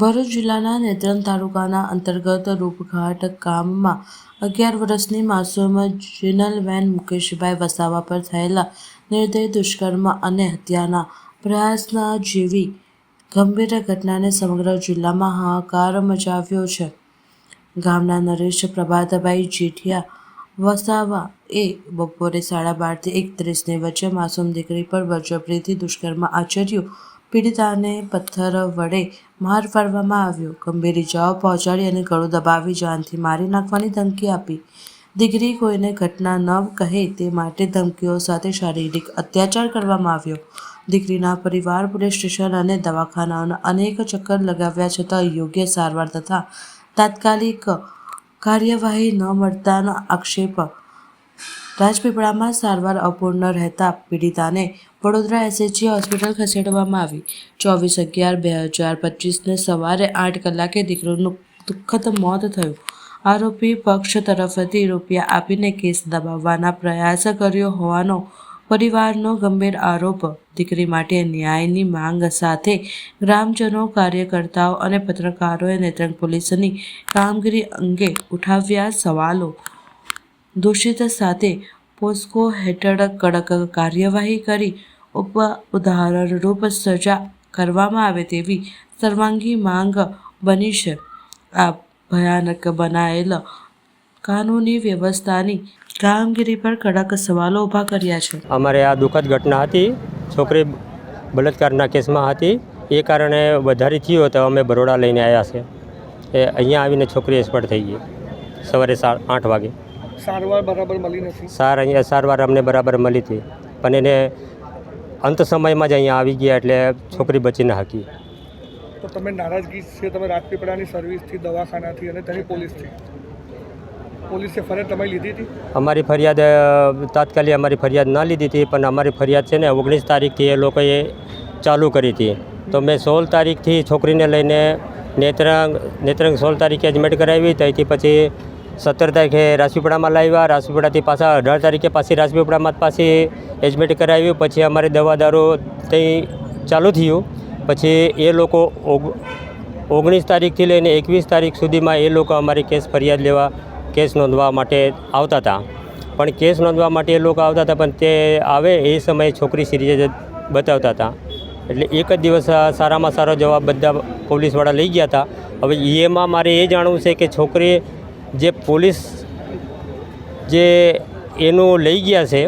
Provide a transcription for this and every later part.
ભરૂચ જિલ્લાના નેત્રંગ તાલુકાના અંતર્ગત રૂપઘાટ ગામમાં 11 વર્ષની માસૂમ જિનલબેન મુકેશભાઈ વસાવા પર થયેલા નિર્દય દુષ્કર્મ અને હત્યાના પ્રયાસના જેવી ગંભીર ઘટનાને સમગ્ર જિલ્લામાં હાહાકાર મચાવ્યો છે. ગામના નરેશ પ્રભાતભાઈ જેઠિયા વસાવા એ બપોરે 12:30 થી 1:30 વચ્ચે માસૂમ દીકરી પર બળજબરીથી દુષ્કર્મ આચર્યું. પીડિતાને પથ્થર વડે માર મારવામાં આવ્યો, ગંભીર ઇજાઓ પહોંચાડી અને ગળું દબાવી જાનથી મારી નાખવાની ધમકી આપી. દીકરી કોઈને ઘટના ન કહે તે માટે ધમકીઓ સાથે શારીરિક અત્યાચાર કરવામાં આવ્યો. દીકરીના પરિવાર પોલીસ સ્ટેશન અને દવાખાનાઓના અનેક ચક્કર લગાવ્યા છતાં યોગ્ય સારવાર તથા તાત્કાલિક કાર્યવાહી ન મળતાનો આક્ષેપ. રાજપીપળામાં સારવાર અપૂર્ણ રહેતા પીડિતાને વડોદરા એસએચજી હોસ્પિટલ ખસેડવામાં આવી. 24/11/2025ને સવારે 8 કલાકે દીકરીનું દુઃખદ મોત થયું. આરોપી પક્ષ તરફથી રૂપિયા આપીને કેસ દબાવવાના પ્રયાસ કર્યો હોવાનો પરિવારનો ગંભીર આરોપ. દીકરી માટે ન્યાયની માંગ સાથે ગ્રામજનો, કાર્યકર્તાઓ અને પત્રકારોએ નેત્રંગ પોલીસની કામગીરી અંગે ઉઠાવ્યા સવાલો. દોષિત સાથે પોસ્કો હેઠળ કડક કાર્યવાહી કરી ઉદાહરણરૂપ સજા કરવામાં આવે તેવી સર્વાંગી માંગ બની છે. આ ભયાનક બનાયેલ કાનૂની વ્યવસ્થાની કામગીરી પર કડક સવાલો ઊભા કર્યા છે. અમારે આ દુઃખદ ઘટના હતી. છોકરી બળાત્કારના કેસમાં હતી. એ કારણે વધારે થયો તો અમે બરોડા લઈને આવ્યા છે. એ અહીંયા આવીને છોકરી એક્સપર્ટ થઈ ગઈ સવારે 8 વાગે. સારવાર બરાબર મળી નથી. અહીંયા સારવાર અમને બરાબર મળી હતી, પણ એને અંત સમયમાં જ અહીંયા આવી ગયા એટલે છોકરી બચી ન શકી. તો તમે નારાજગી છે તમે રાજપીપળાની સર્વિસથી, દવાખાનાથી અને તેની પોલીસથી, પોલીસે ફરિયાદ તમે લીધી હતી? અમારી ફરિયાદ તાત્કાલિક અમારી ફરિયાદ ના લીધી હતી, પણ અમારી ફરિયાદ છે ને 19 તારીખથી એ લોકોએ ચાલુ કરી હતી. તો મેં 16 તારીખથી છોકરીને લઈને નેત્રંગ 16 તારીખે એડમિટ કરાવી. ત્યાંથી પછી 17 તારીખે રાજપીપળામાં લાવ્યા. રાજપીપળાથી પાછા 18 તારીખે પાછી રાજપીપળામાં પાછી એડમિટ કરાવ્યું. પછી અમારે દવા દારૂ ત્યાં ચાલુ થયું. પછી એ લોકો 19 તારીખથી લઈને 21 તારીખ સુધીમાં એ લોકો અમારી ફરિયાદ લેવા, કેસ નોંધવા માટે આવતા હતા. પણ કેસ નોંધવા માટે એ લોકો આવતા હતા, પણ તે આવે એ સમયે છોકરી સિરિયસ બતાવતા હતા. એટલે એક જ દિવસ સારામાં સારો જવાબ બધા પોલીસવાળા લઈ ગયા હતા. હવે એમાં મારે એ જાણવું છે કે છોકરી જે પોલીસ જે એનું લઈ ગયા છે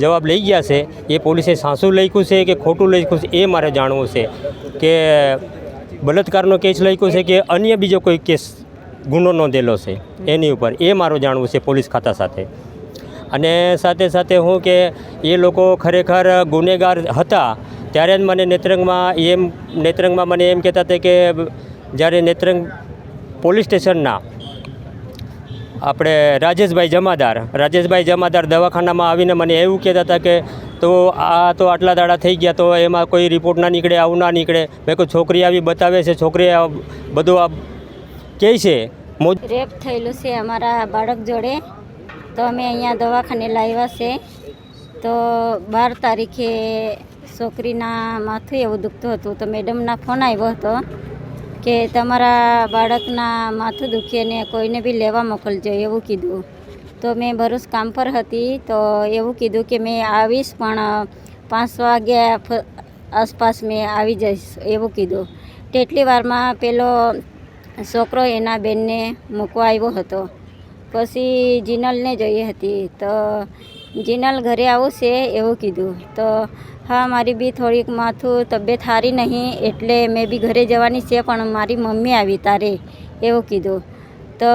જવાબ લઈ ગયા છે, એ પોલીસે સાચું લખ્યું છે કે ખોટું લખ્યું છે એ મારે જાણવું છે. કે બળાત્કારનો કેસ લખ્યો છે કે અન્ય બીજો કોઈ કેસ ગુનો નોંધેલો છે એની ઉપર, એ મારું જાણવું છે પોલીસ ખાતા સાથે. અને સાથે સાથે હું કે એ લોકો ખરેખર ગુનેગાર હતા ત્યારે જ મને નેત્રંગમાં મને એમ કહેતા હતા કે જ્યારે નેત્રંગ પોલીસ સ્ટેશનના આપણે રાજેશભાઈ જમાદાર દવાખાનામાં આવીને મને એવું કહેતા હતા કે તો આ તો આટલા દાડા થઈ ગયા, તો એમાં કોઈ રિપોર્ટ ના નીકળે, આવું ના નીકળે. મેં કોઈ છોકરી આવી બતાવે છે, છોકરી બધું આ કહે છે. રેપ થયેલું છે અમારા બાળક જોડે, તો અમે અહીંયા દવાખાને લાવ્યા છે. તો 12 તારીખે છોકરીના માથું એવું દુખતું હતું, તો મેડમના ફોન આવ્યો હતો કે તમારા બાળકના માથું દુખે ને કોઈને બી લેવા મોકલજો એવું કીધું. તો મેં ભરૂચ કામ પર હતી, તો એવું કીધું કે મેં આવીશ પણ 5 વાગ્યા આસપાસ મેં આવી જઈશ એવું કીધું. તેટલી વારમાં પેલો છોકરો એના બેનને મૂકવા આવ્યો હતો. પછી જીનલને જોઈએ હતી, તો જીનલ ઘરે આવું છે એવું કીધું. તો હા, મારી બી થોડીક માથું તબિયત સારી નહીં એટલે મેં બી ઘરે જવાની છે, પણ મારી મમ્મી આવી તારે એવું કીધું. તો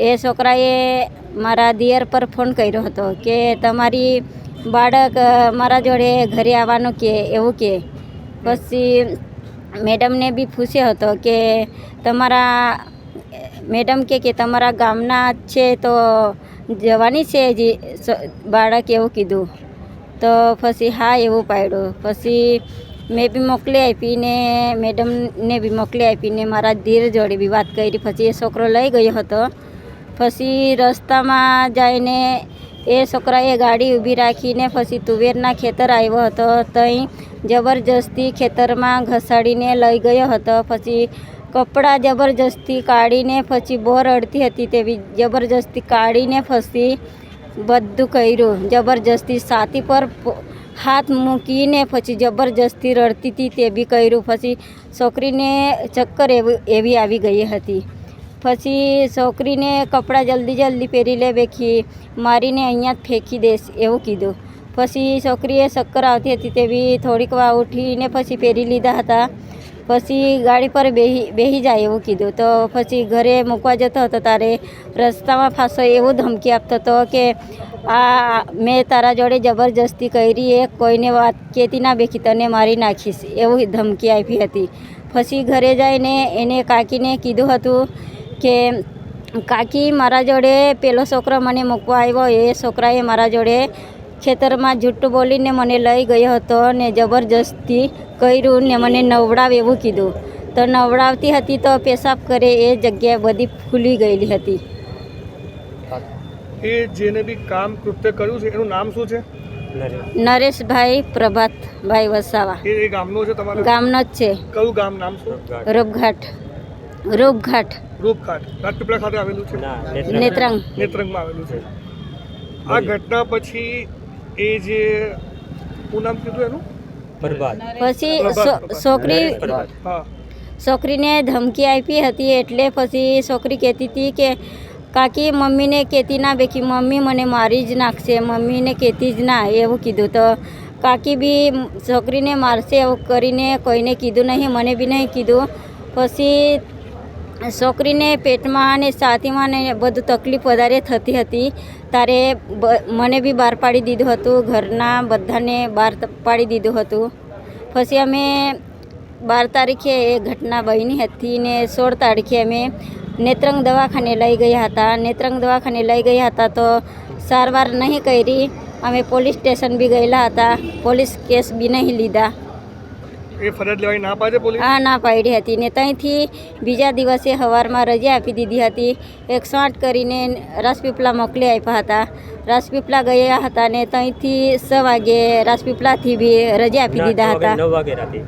એ છોકરાએ મારા દિયર પર ફોન કર્યો હતો કે તમારી બાળક મારા જોડે ઘરે આવવાનું કે એવું કે. પછી મેડમને બી પૂછ્યો હતો કે તમારા મેડમ કે તમારા ગામના છે તો જવાની છે બાળક એવું કીધું. તો પછી હા એવું પાડ્યું. પછી મેં બી મોકલી આપીને મેડમને બી મોકલી આપીને મારા ધીર જોડે બી વાત કરી. પછી એ છોકરો લઈ ગયો હતો. પછી રસ્તામાં જઈને એ છોકરાએ ગાડી ઊભી રાખીને પછી તુવેરના ખેતર આવ્યો હતો. ત્યાં જબરજસ્તી ખેતરમાં ઘસાડીને લઈ ગયો હતો. પછી કપડાં જબરજસ્તી કાઢીને પછી બોર અડતી હતી તેવી જબરજસ્તી કાઢીને પછી બધું કર્યું. જબરજસ્તી છાતી પર હાથ મૂકીને પછી જબરજસ્તી રડતી હતી તે બી કર્યું. પછી છોકરીને ચક્કર એવી આવી ગઈ હતી. પછી છોકરીને કપડાં જલ્દી પહેરી લે બેખી મારીને અહીંયા જ ફેંકી દેશ એવું કીધું. પછી છોકરીએ ચક્કર આવતી હતી તેવી થોડીક વાર ઉઠીને પછી પહેરી લીધા હતા. પછી ગાડી પર બેસી જાય એવું કીધું. તો પછી ઘરે મૂકવા જતો હતો ત્યારે રસ્તામાં ફાંસો એવું ધમકી આપતો હતો કે આ મેં તારા જોડે જબરજસ્તી કરી, એ કોઈને વાત કહેતી ના બેખી તને મારી નાખીશ એવું ધમકી આપી હતી. પછી ઘરે જઈને એને કાકીને કીધું હતું કે કાકી મારા જોડે પેલો છોકરો મને મૂકવા આવ્યો, એ છોકરાએ મારા જોડે ખેતરમાં જૂઠું બોલીને મને લઈ ગયો હતો ને જબરજસ્તી કર્યું ને મને નવડાવ એવું કીધું. તો નવડાવતી હતી તો પેશાબ કરે એ જગ્યાએ બધી ફૂલી ગયેલી હતી. એ જેને બી કામ કૃત્ય કર્યું છે એનું નામ શું છે? નરેશભાઈ પ્રભાતભાઈ વસાવા. એ ગામનો છે તમારા? ગામનો જ છે. કયું ગામ નામ શું? રૂપઘાટ. રૂપઘાટ રાજપીપળા ખાતે આવેલું છે? નેત્રંગમાં આવેલું છે. આ ઘટના પછી એ જે શું નામ કીધું એનું? પછી છોકરી છોકરીને ધમકી આપી હતી. એટલે પછી છોકરી કહેતી હતી કે કાકી મમ્મીને કહેતી ના બેખી, મમ્મી મને મારી જ નાખશે, મમ્મીને કહેતી જ ના એવું કીધું. તો કાકી બી છોકરીને મારશે એવું કરીને કોઈને કીધું નહીં, મને બી નહીં કીધું. પછી છોકરીને પેટમાં અને છાતીમાં ને બધું તકલીફ વધારે થતી હતી ત્યારે મને બી બહાર પાડી દીધું હતું, ઘરના બધાને બહાર પાડી દીધું હતું. પછી અમે 12 તારીખે એ ઘટના બની હતી ને 16 તારીખે અમે નેત્રંગ દવાખાને લઈ ગયા હતા. નેત્રંગ દવાખાને લઈ ગયા હતા તો સારવાર નહીં કરી. અમે પોલીસ સ્ટેશન બી ગયેલા હતા, પોલીસ કેસ બી નહીં લીધા. એ ફરિયાદ લેવાની ના પાડે પોલીસ? હા, ના પાડી હતી ને ત્યાંથી બીજા દિવસે સવારમાં રજા આપી દીધી હતી. 108 કરીને રાજપીપળા મોકલી આપ્યા હતા. રાજપીપળા ગયા હતા ને ત્યાંથી 6 વાગે રાજપીપળાથી બી રજા આપી દીધા હતા. 9 વાગે રાતે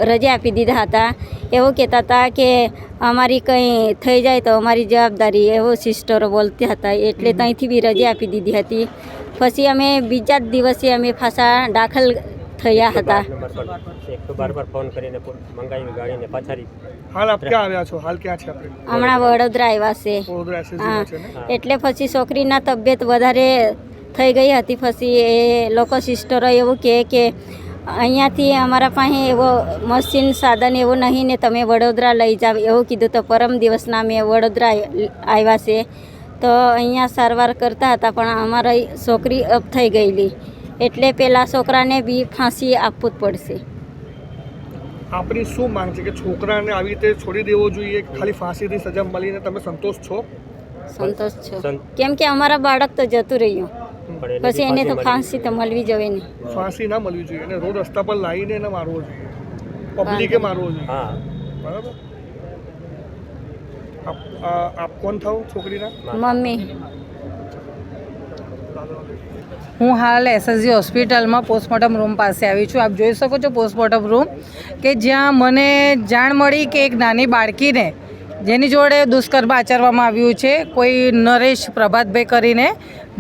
રજા આપી દીધા હતા. એવું કહેતા હતા કે અમારી કંઈ થઈ જાય તો અમારી જવાબદારી, એવું સિસ્ટરો બોલતી હતા. એટલે ત્યાંથી બી રજા આપી દીધી હતી. પછી અમે બીજા જ દિવસે અમે પાછા દાખલ થયા હતા. 112 પર ફોન કરીને મંગાવી ગાડીને પાછારી. હાલ આપ ક્યાં આવ્યા છો? હાલ ક્યાં છે આપણે? હમણાં વડોદરા આવ્યા છે. વડોદરા SSG હા, છે ને? એટલે પછી છોકરીના તબિયત વધારે થઈ ગઈ હતી. પછી એ લોકો સિસ્ટરો એવું કહે કે અહીંયાથી અમારા પાસે એવો મશીન સાધન એવું નહીં ને તમે વડોદરા લઈ જાવ એવું કીધું. તો પરમ દિવસના અમે વડોદરા આવ્યા છે. તો અહીંયા સારવાર કરતા હતા પણ અમારી છોકરી અપ થઈ ગયેલી એટલે પેલા છોકરાને બી ફાંસી આપવું જ પડશે. આપણી શું માંગ છે કે છોકરાને આવી રીતે છોડી દેવો જોઈએ, ખાલી ફાંસીથી સજા મળીને તમે સંતોષ છો? સંતોષ છો, કેમ કે અમારા બાળક તો જતું રહ્યું. પછી એને તો ફાંસી તો મળવી જોઈએ ને. ફાંસી ના મળવી જોઈએ અને રોડ રસ્તા પર લાવીને એને મારવો જોઈએ, પબ્લિકે મારવો જોઈએ. બરાબર. આપ કોણ થાવ છોકરીના? મમ્મી. હું હાલ SSG હોસ્પિટલમાં પોસ્ટમોર્ટમ રૂમ પાસે આવી છું. આપ જોઈ શકો છો પોસ્ટમોર્ટમ રૂમ કે જ્યાં મને જાણ મળી કે એક નાની બાળકીને જેની જોડે દુષ્કર્મ આચરવામાં આવ્યું છે. કોઈ નરેશ પ્રભાતભાઈ કરીને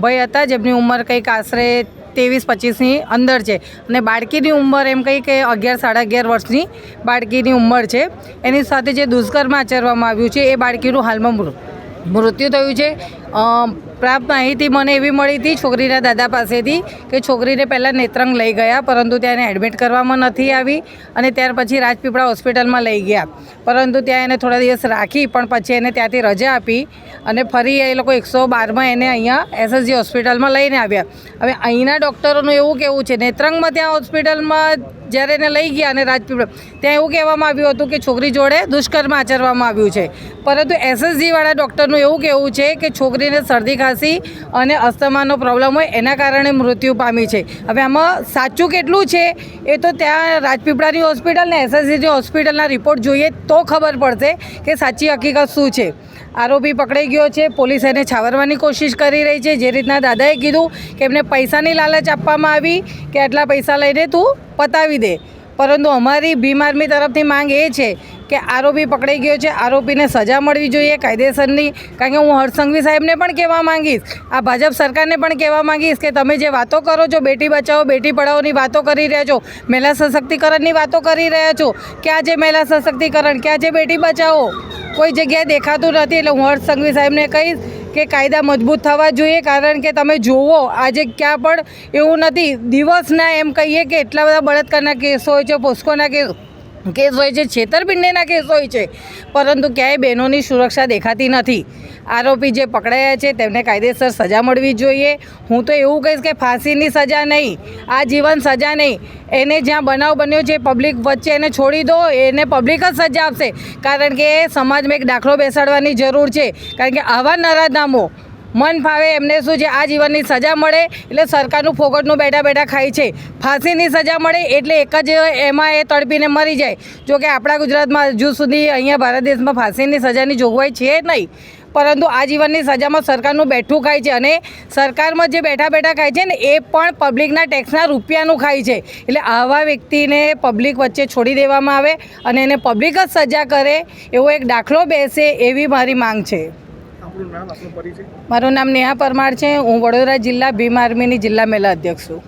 ભાઈ હતા જેમની ઉંમર કંઈક આશરે 23-25ની અંદર છે અને બાળકીની ઉંમર એમ કંઈ કે 11-11.5 વર્ષની બાળકીની ઉંમર છે. એની સાથે જે દુષ્કર્મ આચરવામાં આવ્યું છે એ બાળકીનું હાલમાં મૃત્યુ થયું છે. પ્રાપ્ત માહિતી મને એવી મળી હતી છોકરીના દાદા પાસેથી કે છોકરીને પહેલાં નેત્રંગ લઈ ગયા પરંતુ ત્યાં એને એડમિટ કરવામાં નથી આવી અને ત્યાર પછી રાજપીપળા હોસ્પિટલમાં લઈ ગયા પરંતુ ત્યાં એને થોડા દિવસ રાખી પણ પછી એને ત્યાંથી રજા આપી અને ફરી એ લોકો 112માં એને અહીંયા SSG હોસ્પિટલમાં લઈને આવ્યા. હવે અહીંના ડૉક્ટરોનું એવું કહેવું છે નેત્રંગમાં ત્યાં હોસ્પિટલમાં જ્યારે એને લઈ ગયા અને રાજપીપળા ત્યાં એવું કહેવામાં આવ્યું હતું કે છોકરી જોડે દુષ્કર્મ આચરવામાં આવ્યું છે પરંતુ SSGવાળા ડૉક્ટરનું એવું કહેવું છે કે છોકરીને શરદી ખાંસી અને અસ્થમાનો પ્રોબ્લેમ હોય એના કારણે મૃત્યુ પામી છે. હવે આમાં સાચું કેટલું છે એ તો ત્યાં રાજપીપળાની હોસ્પિટલ ને એસએસજી હોસ્પિટલના રિપોર્ટ જોઈએ તો ખબર પડશે કે સાચી હકીકત શું છે. આરોપી પકડાઈ ગયો છે, પોલીસ એને છાવરવાની કોશિશ કરી રહી છે. જે રીતના દાદાએ કીધું કે એમને પૈસાની લાલચ આપવામાં આવી કે આટલા પૈસા લઈને તું પતાવી દે, પરંતુ અમારી ભીમ આર્મી તરફથી માંગ એ છે કે આરોપી પકડાઈ ગયો છે, આરોપીને સજા મળવી જોઈએ કાયદેસરની. કારણ કે હું હર્ષ સંઘવી સાહેબને પણ કહેવા માંગીશ, આ ભાજપ સરકારને પણ કહેવા માંગીશ કે તમે જે વાતો કરો છો, બેટી બચાવો બેટી પઢાઓની વાતો કરી રહ્યા છો, મહિલા સશક્તિકરણની વાતો કરી રહ્યા છો, ક્યાં છે મહિલા સશક્તિકરણ, ક્યાં છે બેટી બચાવો? કોઈ જગ્યાએ દેખાતું નથી. એટલે હું હર્ષ સંઘવી સાહેબને કહીશ કે કાયદા મજબૂત થવા જોઈએ. કારણ કે તમે જુઓ આજે ક્યાં પણ એવું નથી, દિવસના એમ કહીએ કે એટલા બધા બળાત્કારના કેસો હોય છે, પોસ્કોના કેસ હોય છે, છેતરપિંડીના કેસ હોય છે, પરંતુ ક્યાંય બહેનોની સુરક્ષા દેખાતી નથી. આરોપી જે પકડાયા છે તેમને કાયદેસર સજા મળવી જોઈએ. હું તો એવું કહીશ કે ફાંસીની સજા નહીં, આજીવન સજા નહીં, એને જ્યાં બનાવ બન્યો છે પબ્લિક વચ્ચે એને છોડી દો, એને પબ્લિક જ સજા આપશે. કારણ કે સમાજમાં એક દાખલો બેસાડવાની જરૂર છે. કારણ કે આવા નરાધામો મન ફાવે એમને શું છે આજીવનની સજા મળે એટલે સરકારનું ફોગટનું બેઠા બેઠા ખાય છે. ફાંસીની સજા મળે એટલે એક જ એમાં એ તડપીને મરી જાય. જો કે આપણા ગુજરાતમાં હજુ સુધી અહીંયા ભારત દેશમાં ફાંસીની સજાની જોગવાઈ છે નહીં, પરંતુ આજીવનની સજામાં સરકારનું બેઠું ખાય છે. અને સરકારમાં જે બેઠા બેઠા ખાય છે ને એ પણ પબ્લિકના ટેક્સના રૂપિયાનું ખાય છે. એટલે આવા વ્યક્તિને પબ્લિક વચ્ચે છોડી દેવામાં આવે અને એને પબ્લિક જ સજા કરે એવો એક દાખલો બેસે એવી મારી માંગ છે. મારું નામ નેહા પરમાર છે. હું વડોદરા જિલ્લા ભીમ આર્મીની જિલ્લા મહિલા અધ્યક્ષ છું.